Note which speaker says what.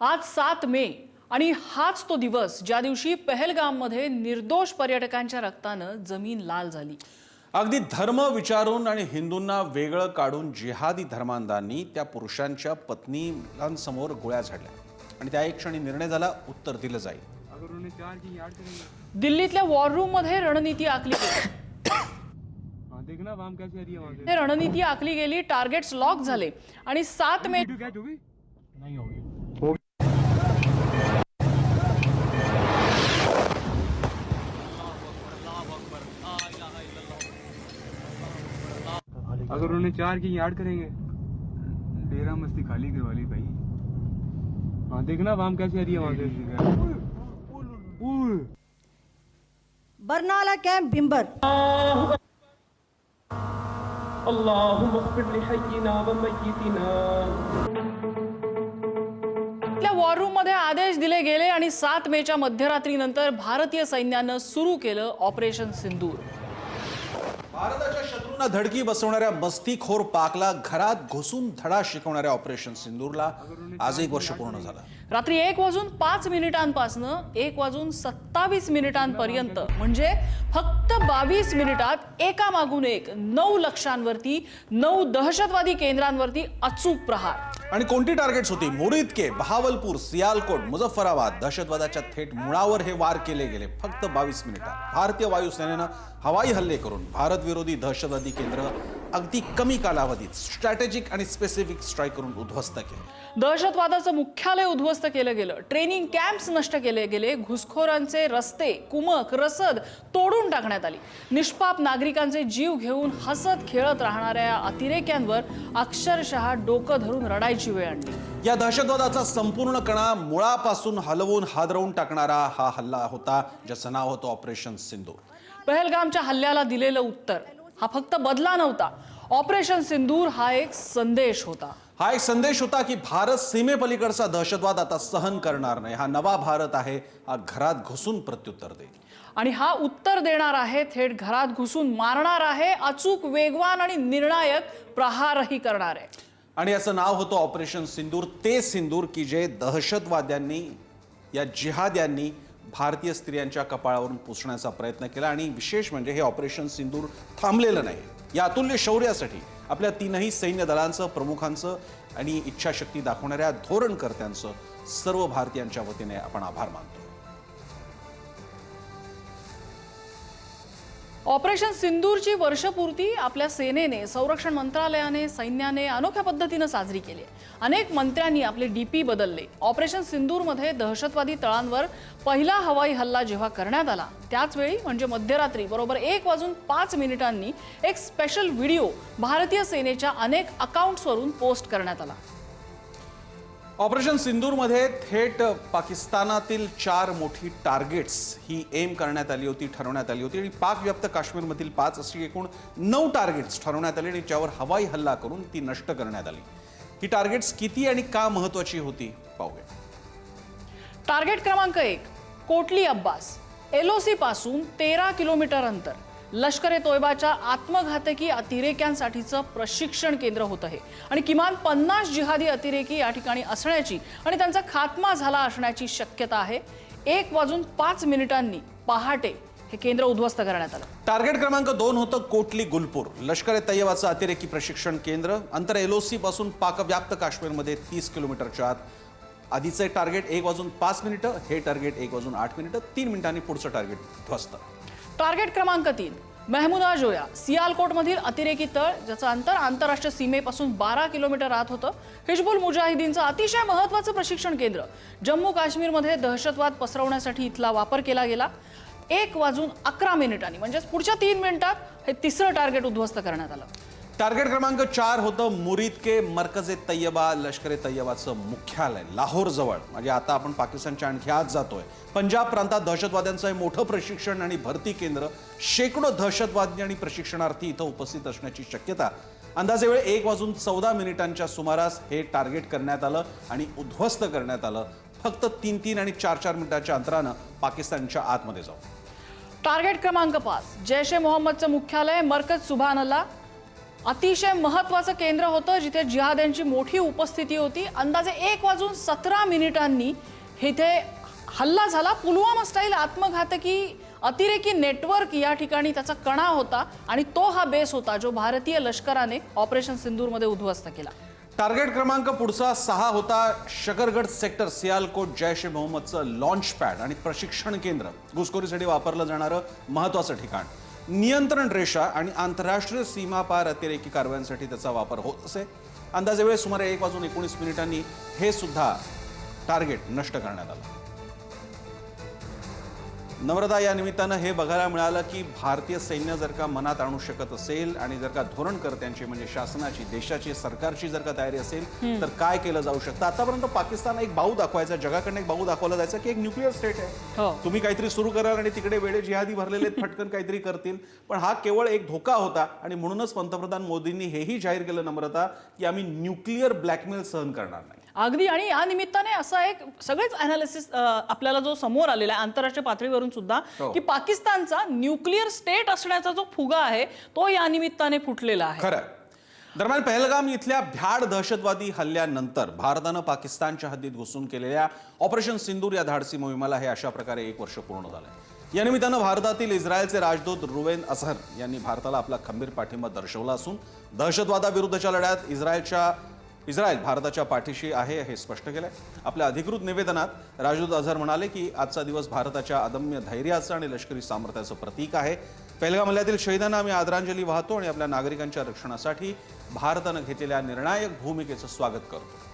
Speaker 1: आज 7 मे आणि हाच तो दिवस ज्या दिवशी पहलगाममध्ये निर्दोष पर्यटकांच्या रक्तानं जमीन लाल झाली।
Speaker 2: अगदी धर्म विचारून आणि हिंदूंना वेगळं काढून जिहादी धर्मांधांनी त्या पुरुषांच्या पत्नींसमोर गोळ्या झाडल्या आणि त्या एक क्षणी निर्णय झाला, उत्तर दिलं जाईल।
Speaker 1: दिल्लीतल्या वॉर रूम मध्ये रणनीती आखली गेली, टार्गेट्स लॉक झाले आणि 7 मे
Speaker 3: अगर उन्होंने 4 की याद करेंगे, डेरा मस्ती खाली करवा ली भाई। हाँ देखना वाम कैसे आ रही है वहां से।
Speaker 4: बरनाला कैंप बिंबर।
Speaker 1: अल्लाहुम्मा इग़फिर ली हय्यिना व मय्यितिना। वॉर रूम मध्ये आदेश दिले गेले आणि 7 मेच्या मध्यरात्रीनंतर भारतीय सैन्यानं सुरू केलं ऑपरेशन सिंदूर।
Speaker 2: भारताच्या शत्रूंना धडकी बसवणाऱ्या मस्तीखोर पाकला घरात घुसून धडा शिकवणाऱ्या ऑपरेशन सिंदूरला आज 1 वर्ष पूर्ण झालं।
Speaker 1: रात्री 1:05 1:27 मिनिटांपर्यंत म्हणजे फक्त 22 मिनिटात एकामागून एक 9 लक्ष्यांवरती 9 दहशतवादी केंद्रांवरती अचूक प्रहार।
Speaker 2: आणि कोणती टार्गेट्स होती? मुरीद के, बहावलपूर, सियालकोट, मुझफ्फराबाद। दहशतवादाच्या थेट मुळावर हे वार केले गेले फक्त 22 मिनिटात। भारतीय वायुसेनेनं हवाई हल्ले करून भारत विरोधी दहशतवादी केंद्र अगदी कमी कालावधीत स्ट्रॅटेजिक आणि स्पेसिफिक स्ट्राईक करून उद्ध्वस्त केले।
Speaker 1: दहशतवादाचं मुख्यालय उद्ध्वस्त केलं गेलं, ट्रेनिंग कॅम्प्स नष्ट केले गेले, घुसखोरांचे रस्ते, कुमक, रसद तोडून टाकण्यात आली। निष्पाप नागरिकांचे जीव घेऊन हसत खेळत राहणाऱ्या या अतिरेक्यांवर अक्षरशः डोकं धरून रडायची वेळ आणली।
Speaker 2: या दहशतवादाचा संपूर्ण कणा मुळापासून हलवून हादरवून टाकणारा हा हल्ला होता, ज्याचं नाव होतं ऑपरेशन सिंदूर।
Speaker 1: पहलगामच्या हल्ल्याला दिलेलं उत्तर हा फक्त बदला नव्हता, ऑपरेशन सिंदूर हा एक संदेश होता।
Speaker 2: हा एक संदेश होता की भारत सीमेपलीकडचा दहशतवाद आता सहन करणार नाही। हा नवा भारत आहे, हा घरात घुसून प्रत्युत्तर देईल
Speaker 1: आणि हा उत्तर देणार आहे, थेट घरात घुसून मारणार आहे, अचूक, वेगवान आणि निर्णायक प्रहारही करणार आहे।
Speaker 2: आणि याचं नाव होतं ऑपरेशन सिंदूर। ते सिंदूर की जे दहशतवाद्यांनी, या जिहाद्यांनी भारतीय स्त्रियांच्या कपाळावरून पुसण्याचा प्रयत्न केला। आणि विशेष म्हणजे हे ऑपरेशन सिंदूर थांबलेलं नाही। या अतुल्य शौर्यासाठी आपल्या 3ही सैन्य दलांचं, प्रमुखांचं आणि इच्छाशक्ती दाखवणाऱ्या धोरणकर्त्यांचं सर्व भारतीयांच्या वतीने आपण आभार मानतो।
Speaker 1: ऑपरेशन सिंदूरची वर्षपूर्ती आपल्या सेनेने, संरक्षण मंत्रालयाने, सैन्याने अनोख्या पद्धतीने साजरी केली। अनेक मंत्र्यांनी आपले डीपी बदलले। ऑपरेशन सिंदूरमध्ये दहशतवादी तळांवर पहिला हवाई हल्ला जेव्हा करण्यात आला, त्याच वेळी म्हणजे मध्यरात्री बरोबर 1:05 एक स्पेशल व्हिडिओ भारतीय सेनेच्या अनेक अकाउंट्सवरून पोस्ट करण्यात आला।
Speaker 2: ऑपरेशन सिंदूरमध्ये थेट पाकिस्तानातील 4 मोठी टार्गेट्स ही एम करण्यात आली होती, ठरवण्यात आली होती। आणि पाकव्याप्त काश्मीरमधील 5 अशी एकूण 9 टार्गेट्स ठरवण्यात आली आणि त्यावर हवाई हल्ला करून ती नष्ट करण्यात आली। ही टार्गेट्स किती आणि का महत्त्वाची होती पाहूया।
Speaker 1: टार्गेट क्रमांक 1 कोटली अब्बास, LOC पासून 13 किलोमीटर अंतर, लष्कर ए तोयबाच्या आत्मघातकी अतिरेक्यांसाठीचं प्रशिक्षण केंद्र होतं हे। आणि किमान 50 जिहादी अतिरेकी या ठिकाणी असण्याची आणि त्यांचा खात्मा झाला असण्याची शक्यता आहे। 1:05 पहाटे हे केंद्र उद्ध्वस्त करण्यात आलं।
Speaker 2: टार्गेट क्रमांक 2 होतं कोटली गुलपूर, लष्कर ए तैयबाचं अतिरेकी प्रशिक्षण केंद्र। अंतर LOC पासून पाकव्याप्त काश्मीरमध्ये 30 किलोमीटरच्या आत। आधीचे टार्गेट 1:05, हे टार्गेट 1:08, 3 मिनिटांनी पुढचं टार्गेट ध्वस्त।
Speaker 1: टार्गेट क्रमांक 3 महमुदा जोया, सियालकोटमधील अतिरेकी तळ, ज्याचं अंतर आंतरराष्ट्रीय सीमेपासून 12 किलोमीटर आत होतं। हिजबुल मुजाहिदीनचं अतिशय महत्त्वाचं प्रशिक्षण केंद्र, जम्मू काश्मीरमध्ये दहशतवाद पसरवण्यासाठी इथला वापर केला गेला। 1:11 म्हणजे पुढच्या 3 मिनिटात हे तिसरं टार्गेट उद्ध्वस्त करण्यात आलं।
Speaker 2: टार्गेट क्रमांक 4 होतं मुरीद के, मरकज ए तैयबा, लष्कर ए तैयबाचं मुख्यालय लाहोर जवळ। म्हणजे आता आपण पाकिस्तानच्या आणखी आत जातोय। पंजाब प्रांतात दहशतवाद्यांचं हे मोठं प्रशिक्षण आणि भरती केंद्र, शेकडो दहशतवादी आणि प्रशिक्षणार्थी इथं उपस्थित असण्याची शक्यता। अंदाजे वेळ 1:14 सुमारास हे टार्गेट करण्यात आलं आणि उद्ध्वस्त करण्यात आलं, फक्त 3 आणि 4 मिनिटांच्या अंतरानं पाकिस्तानच्या आतमध्ये जाऊन।
Speaker 1: टार्गेट क्रमांक 5 जैश ए मोहम्मदचं मुख्यालय, मरकज सुभानअल्लाह, अतिशय महत्वाचं केंद्र होतं जिथे जिहाद्यांची मोठी उपस्थिती होती. अंदाजे 1:17 इथे हल्ला झाला. पुलवामा स्टाईल आत्मघातकी अतिरेकी नेटवर्क या ठिकाणी त्याचा कणा होता आणि तो हा बेस होता जो भारतीय लष्कराने ऑपरेशन सिंदूरमध्ये उद्ध्वस्त केला.
Speaker 2: टार्गेट क्रमांक पुढचा 6 होता शकरगड सेक्टर. सियालकोट जैश ए मोहम्मदचं लॉन्च पॅड आणि प्रशिक्षण केंद्र, घुसखोरीसाठी वापरलं जाणारं महत्वाचं ठिकाण. नियंत्रण रेषा आणि आंतरराष्ट्रीय सीमा पार अतिरेकी कारवायांसाठी त्याचा वापर होत असे. अंदाजे वेळ सुमारे 1:19 हे सुद्धा टार्गेट नष्ट करण्यात आलं. नम्रता, या निमित्तानं हे बघायला मिळालं की भारतीय सैन्य जर का मनात आणू शकत असेल आणि जर का धोरणकर्त्यांची म्हणजे शासनाची, देशाची, सरकारची जर का तयारी असेल तर काय केलं जाऊ शकतं. आतापर्यंत पाकिस्तान एक बाऊ दाखवायचा, जगाकडनं एक बाऊ दाखवला जायचा की एक न्यूक्लिअर स्टेट आहे, तुम्ही काहीतरी सुरू कराल आणि तिकडे वेडे जिहादी भरलेले फटकन काहीतरी करतील. पण हा केवळ एक धोका होता आणि म्हणूनच पंतप्रधान मोदींनी हेही जाहीर केलं नम्रता की आम्ही न्यूक्लिअर ब्लॅकमेल सहन करणार नाही.
Speaker 1: अगदी. आणि या निमित्ताने असा एक सगळेच अनालिसिस आपल्याला जो समोर आलेला आहे आंतरराष्ट्रीय पातळीवरून सुद्धा की पाकिस्तानचा न्यूक्लिअर स्टेट असण्याचा जो फुगा आहे तो या निमित्ताने फुटलेला आहे.
Speaker 2: खरं. दरम्यान पहलगाम इथल्या भ्याड दहशतवादी हल्ल्यानंतर भारतानं पाकिस्तानच्या हद्दीत घुसून केलेल्या ऑपरेशन सिंदूर या धाडसी मोहिमेला हे अशा प्रकारे 1 वर्ष पूर्ण झालंय. या निमित्तानं भारतातील इस्रायलचे राजदूत रुवेन असहर यांनी भारताला आपला खंबीर पाठिंबा दर्शवला असून दहशतवादाविरुद्धच्या लढ्यात इस्रायल भारताच्या पाठीशी आहे हे स्पष्ट केलंय. आपल्या अधिकृत निवेदनात राजदूत अझहर म्हणाले की आजचा दिवस भारताच्या अदम्य धैर्याचं आणि लष्करी सामर्थ्याचं प्रतीक आहे. पहलगाम हल्ल्यातील शहीदांना आम्ही आदरांजली वाहतो आणि आपल्या नागरिकांच्या रक्षणासाठी भारतानं घेतलेल्या निर्णायक भूमिकेचं स्वागत करतो.